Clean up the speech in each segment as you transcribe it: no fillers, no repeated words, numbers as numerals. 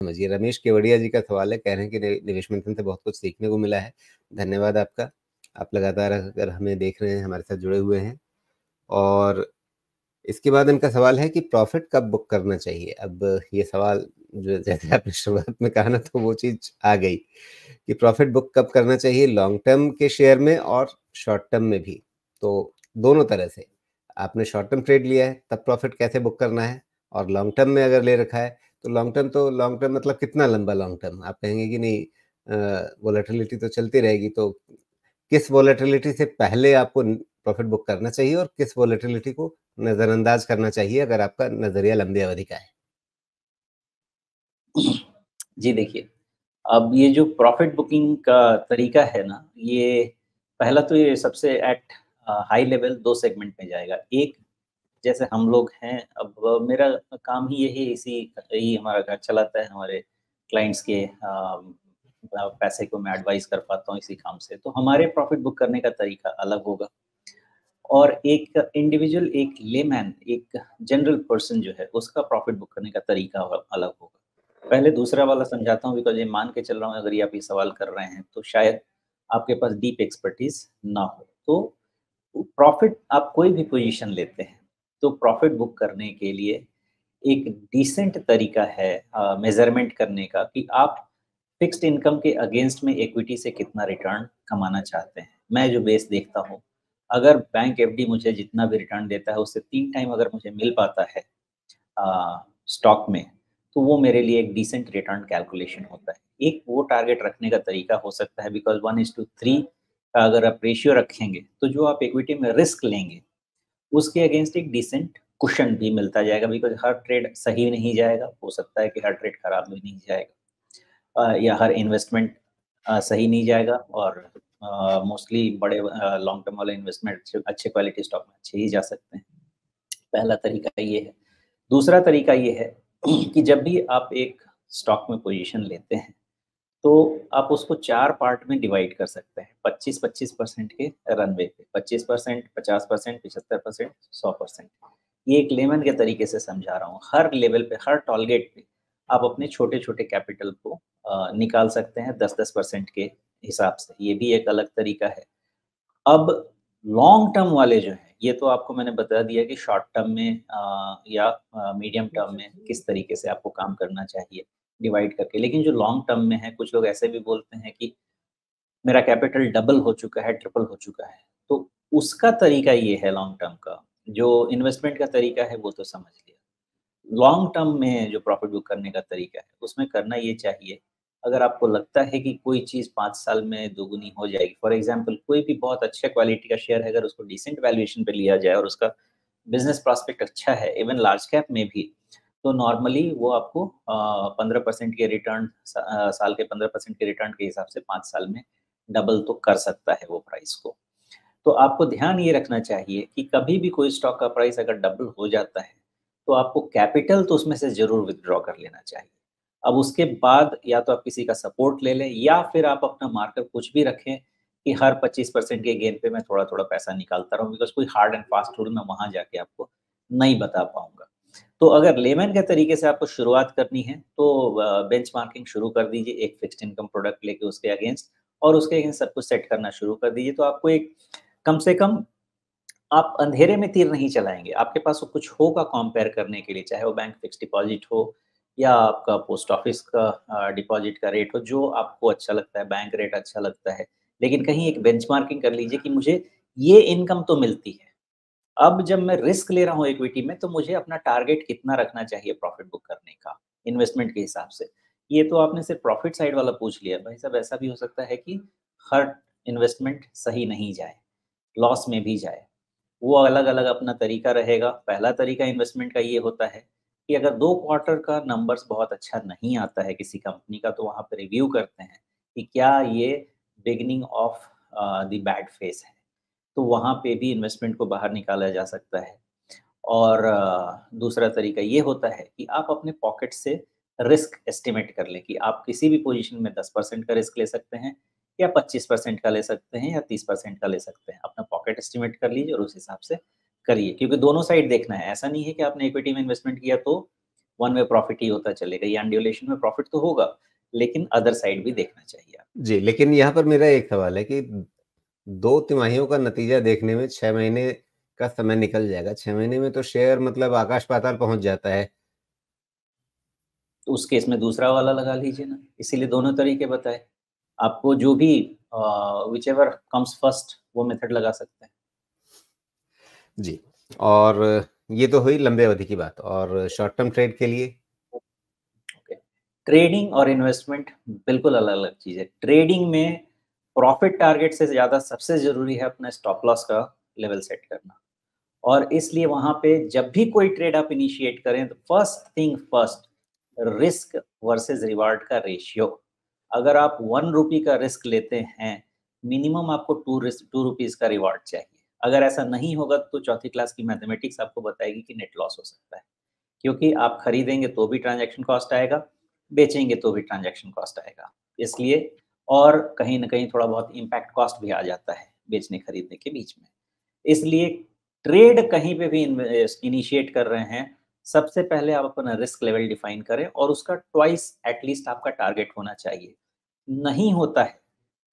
समझिए। रमेश केवड़िया जी का सवाल है, कह रहे हैं कि निवेश मंथन से बहुत कुछ सीखने को मिला है। धन्यवाद आपका। आप लगातार अगर हमें देख रहे हैं, हमारे साथ जुड़े हुए हैं। और इसके बाद इनका सवाल है कि प्रॉफिट कब बुक करना चाहिए? अब ये सवाल जो जैसे आपने शुरुआत में कहा ना, तो वो चीज़ आ गई कि प्रॉफिट बुक कब करना चाहिए, लॉन्ग टर्म के शेयर में और शॉर्ट टर्म में भी। तो दोनों तरह से आपने शॉर्ट टर्म ट्रेड लिया है तब प्रॉफिट कैसे बुक करना है, और लॉन्ग टर्म में अगर ले रखा है तो लॉन्ग टर्म मतलब कितना लंबा लॉन्ग टर्म? आप कहेंगे कि नहीं, वोलेटिलिटी तो चलती रहेगी, तो किस वोलेटिलिटी से पहले आपको प्रॉफिट बुक करना चाहिए और किस वोलेटिलिटी को नजरअंदाज करना चाहिए अगर आपका नजरिया लंबी अवधि का है? जी देखिए, अब ये जो प्रॉफ़िट बुकिंग का तरीका है ना, ये पहला तो ये सबसे एट हाई लेवल 2 सेगमेंट में जाएगा। एक, जैसे हम लोग हैं, अब मेरा काम ही यही यही हमारा घर चलाता है, हमारे क्लाइंट्स के पैसे को मैं एडवाइस कर पाता हूँ इसी काम से। तो हमारे प्रॉफ़िट बुक करने का तरीका अलग होगा। और एक इंडिविजुअल, एक लेमैन, एक जनरल पर्सन जो है, उसका प्रॉफ़िट बुक करने का तरीका अलग होगा। पहले दूसरा वाला समझाता हूँ, बिकॉज़ ये मान के चल रहा हूँ, अगर ये आप ये सवाल कर रहे हैं, तो शायद आपके पास डीप एक्सपर्टीज़ ना हो। तो प्रॉफ़िट, आप कोई भी पोज़ीशन लेते हैं, तो प्रॉफ़िट बुक करने के लिए एक डिसेंट तरीका है मेज़रमेंट करने का कि आप फ़िक्स्ड इनकम के अगेंस्ट में इक्विटी से कितना रिटर्न कमाना चाहते हैं। मैं जो बेस देखता हूँ, अगर बैंक एफडी मुझे जितना भी रिटर्न देता है, उससे 3 टाइम अगर मुझे मिल पाता है स्टॉक में, तो वो मेरे लिए एक डिसेंट रिटर्न कैलकुलेशन होता है। एक वो टारगेट रखने का तरीका हो सकता है, बिकॉज़ 1:3 का अगर आप रेशियो रखेंगे, तो जो आप इक्विटी में रिस्क लेंगे, उसके अगेंस्ट एक डिसेंट कुशन भी मिलता जाएगा, बिकॉज़ हर ट्रेड सही नहीं जाएगा, हो सकता है कि हर ट्रेड खराब भी नहीं जाएगा। या हर इन्वेस्टमेंट सही नहीं जाएगा, और मोस्टली बड़े लॉन्ग टर्म वाले इन्वेस्टमेंट अच्छे क्वालिटी स्टॉक में अच्छे ही जा सकते हैं। पहला तरीका ये है। दूसरा तरीका ये है कि जब भी आप एक स्टॉक में पोजीशन लेते हैं, तो आप उसको 4 पार्ट में डिवाइड कर सकते हैं, 25-25% के रनवे पे, 25%, 50%, 75%, 100%। ये एक लेमन के तरीके से समझा रहा हूँ। हर लेवल पे, हर टारगेट पे आप अपने छोटे-छोटे कैपिटल को निकाल सकते हैं 10-10% के हिसाब से। ये भी एक अलग तरीका है। अब लॉन्ग टर्म वाले जो हैं, ये तो आपको मैंने बता दिया कि शॉर्ट टर्म में या मीडियम टर्म में किस तरीके से आपको काम करना चाहिए, डिवाइड करके। लेकिन जो लॉन्ग टर्म में है, कुछ लोग ऐसे भी बोलते हैं कि मेरा कैपिटल डबल हो चुका है, ट्रिपल हो चुका है। तो उसका तरीका ये है लॉन्ग टर्म का। जो इन्वेस्टमेंट का तरीका है, वो तो समझ लिया। लॉन्ग टर्म में जो प्रॉफिट बुक करने का तरीका है, उसमें करना ये चाहिए, अगर आपको लगता है कि कोई चीज़ 5 साल में दोगुनी हो जाएगी, फॉर एग्ज़ाम्पल कोई भी बहुत अच्छे क्वालिटी का शेयर है, अगर उसको डिसेंट वैल्यूएशन पे लिया जाए और उसका बिज़नेस प्रॉस्पेक्ट अच्छा है, इवन लार्ज कैप में भी, तो नॉर्मली वो आपको 15% के रिटर्न, साल के 15% के रिटर्न के हिसाब से 5 साल में डबल तो कर सकता है वो प्राइस को। तो आपको ध्यान ये रखना चाहिए कि कभी भी कोई स्टॉक का प्राइस अगर डबल हो जाता है, तो आपको कैपिटल तो उसमें से ज़रूर विथड्रॉ कर लेना चाहिए। अब उसके बाद या तो आप किसी का सपोर्ट ले लें, या फिर आप अपना मार्कर कुछ भी रखें कि हर 25% के गेन पे मैं थोड़ा-थोड़ा पैसा निकालता रहूँ, बिकॉज़ कोई हार्ड एंड फास्ट रूल मैं वहाँ जाके आपको नहीं बता पाऊँगा। तो अगर लेमैन के तरीके से आपको शुरुआत करनी है, तो बेंचमार्किंग शुरू कर दीजिए एक फिक्स्ड इनकम प्रोडक्ट लेके उसके अगेंस्ट, और उसके अगेंस्ट सब कुछ सेट करना शुरू कर दीजिए। तो आपको एक, कम से कम आप अंधेरे में तीर नहीं चलाएँगे, आपके पास वो कुछ होगा कंपेयर करने के लिए, चाहे वो बैंक फिक्स्ड डिपॉज़िट हो या आपका पोस्ट ऑफिस का डिपॉज़िट का रेट हो, जो आपको अच्छा लगता है, बैंक रेट अच्छा लगता है। लेकिन कहीं एक बेंचमार्किंग कर लीजिए कि मुझे ये इनकम तो मिलती है। अब जब मैं रिस्क ले रहा हूँ इक्विटी में, तो मुझे अपना टारगेट कितना रखना चाहिए प्रॉफ़िट बुक करने का, इन्वेस्टमेंट के हिसाब से। ये तो आपने सिर्फ़ प्रॉफ़िट साइड वाला पूछ लिया, भाई साहब ऐसा भी हो सकता है कि हर इन्वेस्टमेंट सही नहीं जाए, लॉस में भी जाए। वो अलग-अलग अपना तरीका रहेगा। पहला तरीका इन्वेस्टमेंट का ये होता है कि अगर 2 क्वार्टर का नंबर्स बहुत अच्छा नहीं आता है किसी कंपनी का, तो वहाँ पे रिव्यू करते हैं कि क्या ये beginning of the bad phase है। तो वहाँ पे भी इन्वेस्टमेंट को बाहर निकाला जा सकता है। और दूसरा तरीका ये होता है कि आप अपने पॉकेट से रिस्क एस्टिमेट कर लें कि आप किसी भी पोजीशन में 10% का रिस्क ले सकते हैं, या 25% का ले सकते हैं, या 30% का ले सकते हैं। अपना पॉकेट एस्टिमेट कर लीजिए और उस हिसाब से करिए, क्योंकि दोनों साइड देखना है। ऐसा नहीं है कि आपने इक्विटी में इन्वेस्टमेंट किया तो वन वे प्रॉफिट ही होता चलेगा, या अनड्यूरेशन में प्रॉफिट तो होगा, लेकिन अदर साइड भी देखना चाहिए आप। जी, लेकिन यहाँ पर मेरा एक सवाल है कि 2 तिमाहियों का नतीजा देखने में 6 महीने का समय निकल जाएगा। 6 महीने में तो शेयर मतलब आकाश-पाताल पहुँच जाता है। तो उस केस में दूसरा वाला लगा लीजिए ना, इसीलिए दोनों तरीके बताए। आपको जो भी व्हिचएवर कम्स फर्स्ट वो मेथड लगा सकते हैं। जी, और ये तो हुई लंबे अवधि की बात और शॉर्ट टर्म ट्रेड के लिए? ओके। ट्रेडिंग और इन्वेस्टमेंट बिल्कुल अलग-अलग चीज़ है। ट्रेडिंग में प्रॉफिट टारगेट से ज़्यादा सबसे ज़रूरी है अपना स्टॉप लॉस का लेवल सेट करना। और इसलिए वहाँ पे जब भी कोई ट्रेड आप इनिशिएट करें तो first thing first, risk versus reward का रेशियो। अगर आप 1 रुपी का रिस्क लेते हैं, मिनिमम आपको 2 रुपीज़ का रिवार्ड चाहिए। अगर ऐसा नहीं होगा तो चौथी क्लास की मैथमेटिक्स आपको बताएगी कि नेट लॉस हो सकता है। क्योंकि आप खरीदेंगे तो भी ट्रांज़ैक्शन कॉस्ट आएगा, बेचेंगे तो भी ट्रांज़ैक्शन कॉस्ट आएगा। इसलिए और कहीं न कहीं थोड़ा बहुत इम्पैक्ट कॉस्ट भी आ जाता है बेचने-खरीदने के बीच में। इसलिए ट्रेड कहीं पे भी इनिशिएट कर रहे हैं, सबसे पहले आप अपना रिस्क लेवल डिफाइन करें और उसका ट्वाइस एटलीस्ट आपका टारगेट होना चाहिए। नहीं होता है,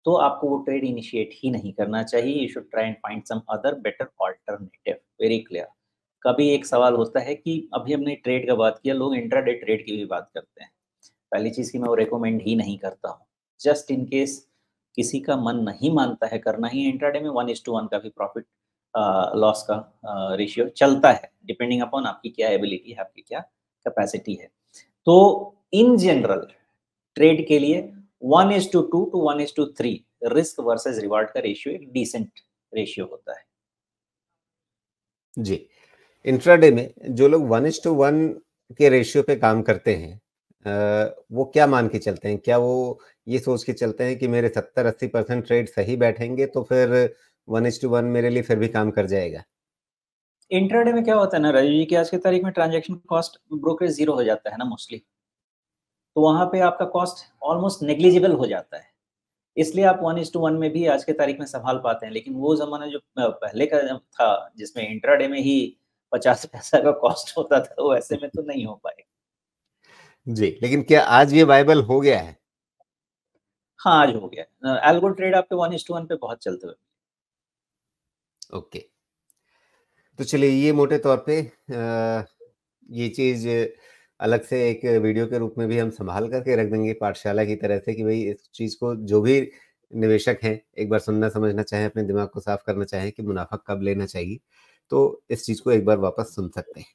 तो आपको वो ट्रेड इनिशिएट ही नहीं करना चाहिए। You should try and find some other better alternative, very clear. कभी एक सवाल होता है कि अभी हमने ट्रेड का बात किया, लोग इंट्राडे ट्रेड की भी बात करते हैं। पहली चीज़ कि मैं वो रिकमेंड ही नहीं करता हूँ। जस्ट इन केस किसी का मन नहीं मानता है करना ही इंट्राडे में 1:1 का भी प्रॉफ़िट लॉस का रेशियो चलता है, डिपेंडिंग अपॉन आपकी क्या एबिलिटी है, आपकी क्या कैपेसिटी है। तो इन जनरल ट्रेड के लिए 1:2 टू 1:3 रिस्क वर्सेस रिवार्ड का रेशियो एक डिसेंट रेशियो होता है। जी। इंट्राडे में जो लोग 1:1 के रेशियो पे काम करते हैं वो क्या मान के चलते हैं? क्या वो ये सोच के चलते हैं कि मेरे 70-80% ट्रेड सही बैठेंगे तो फिर 1:1 मेरे लिए फिर भी काम कर जाएगा? इंट्राडे में क्या होता है ना राजीव जी कि आज की तारीख में ट्रांज़ैक्शन कॉस्ट ब्रोकरेज ज़ीरो हो जाता है ना मोस्टली। तो वहाँ पे आपका कॉस्ट ऑलमोस्ट नेग्लिजिबल हो जाता है। इसलिए आप 1:1 में भी आज की तारीख में सँभाल पाते हैं। लेकिन वो ज़माना जो पहले का जब था, जिसमें इंट्राडे में ही 50 पैसा का कॉस्ट होता था, वो ऐसे में तो नहीं हो पाएगा। जी, लेकिन क्या आज ये वायबल हो गया है? हाँ, आज हो गया। एल्गो ट्रेड आपके 1:1 पे बहुत चलते हुए। ओके। तो चलिए ये मोटे तौर पे ये चीज़ अलग से एक वीडियो के रूप में भी हम सँभाल कर के रख देंगे पाठशाला की तरह से कि भई इस चीज़ को जो भी निवेशक हैं, एक बार सुनना समझना चाहें, अपने दिमाग को साफ़ करना चाहें कि मुनाफ़ा कब लेना चाहिए, तो इस चीज़ को एक बार वापस सुन सकते हैं।